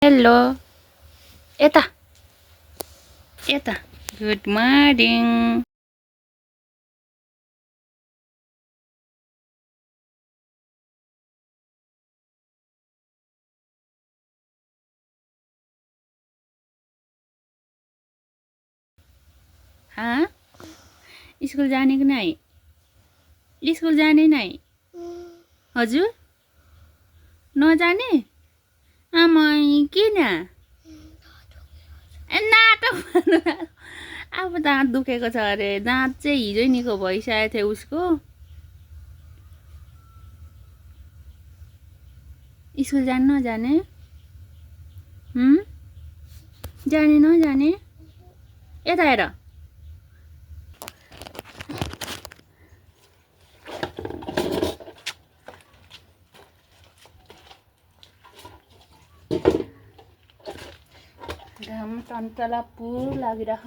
hello यता यता good morning हाँ स्कुल जाने कि नहीं स्कुल जाने नहीं हजुर नजाने आमै किन ए नाटक अब दाँत दुखेको छ अरे दाँत चाहिँ हिजै निको भइसकेको थियो उसको स्कुल जाने नजाने जाने नजाने यता हेर घाम टन्टला पुर लागिरह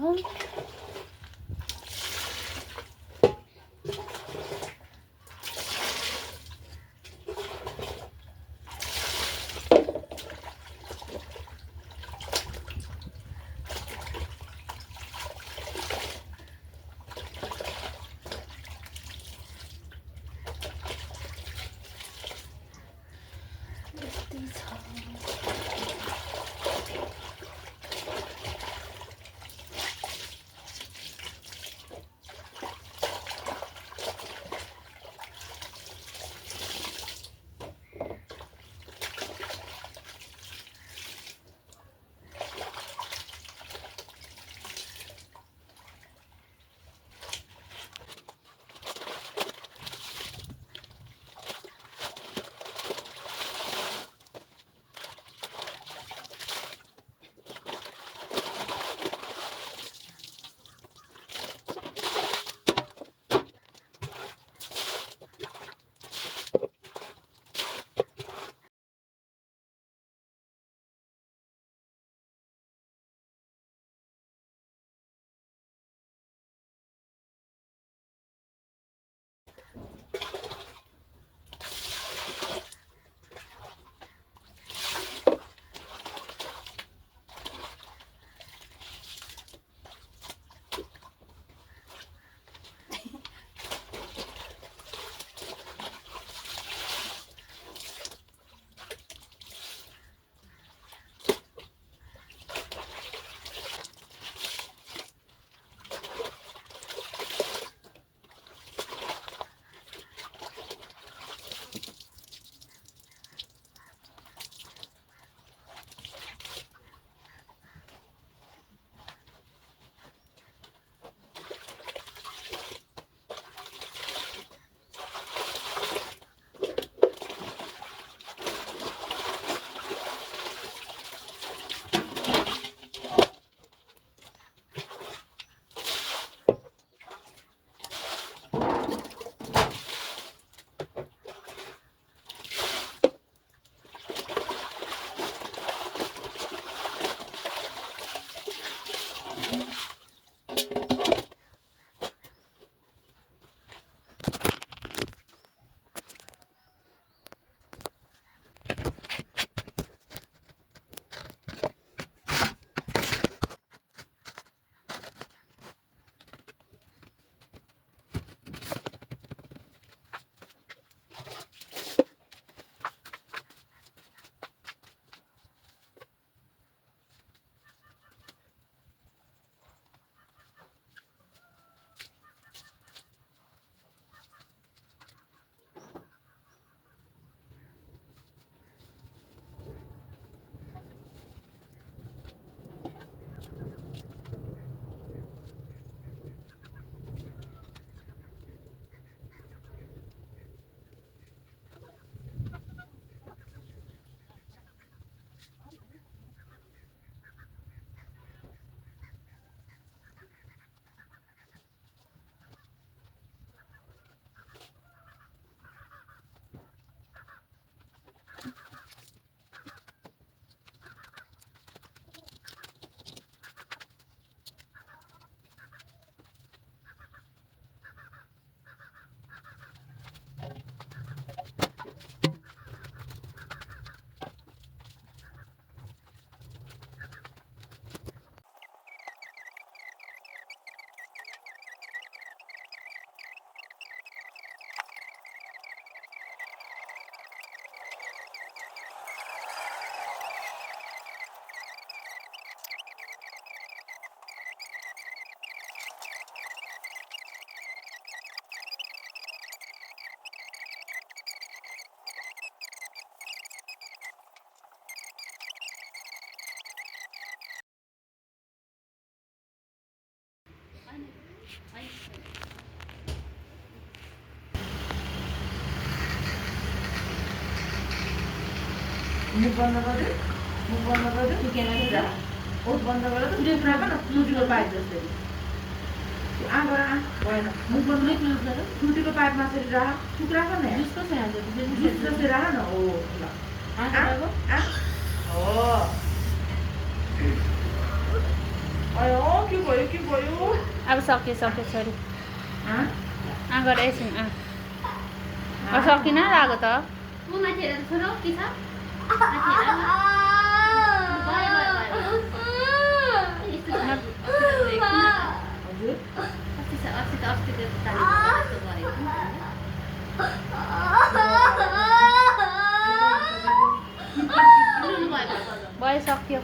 मुख बन्द गर्यो मुख बन्द गर्यो ओठ बन्द गर्यो त क्लिप राख न फ्लुटीको पाइप जस्तै आँबाट भएन मुख बन्द फ्लुटीको पाइपमा चाहिँ राख थुक राख न जुस जस्तै राख न हो ल हो अयो के भयो अब सक्यो छोरी गएर एकछिन सकिन लाग्यो त भयो सक्यो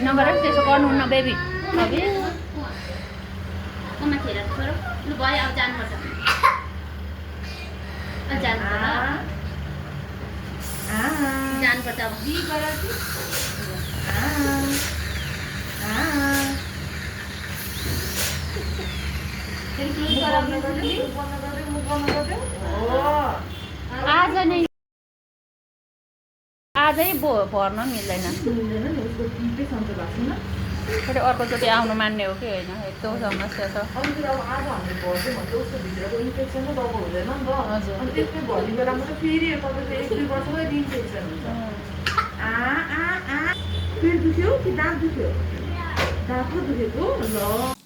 नगर त्यसो गर्नुहुन्न बेबी भयो अब जानुपर्छ जानुपर्छ आजै भर्न मिल्दैन फेरि अर्कोचोटि आउनु मान्ने हो कि होइन यस्तो समस्या छ फेरि दुख्यो कि दाँत दुख्यो दाँत दुखेको ल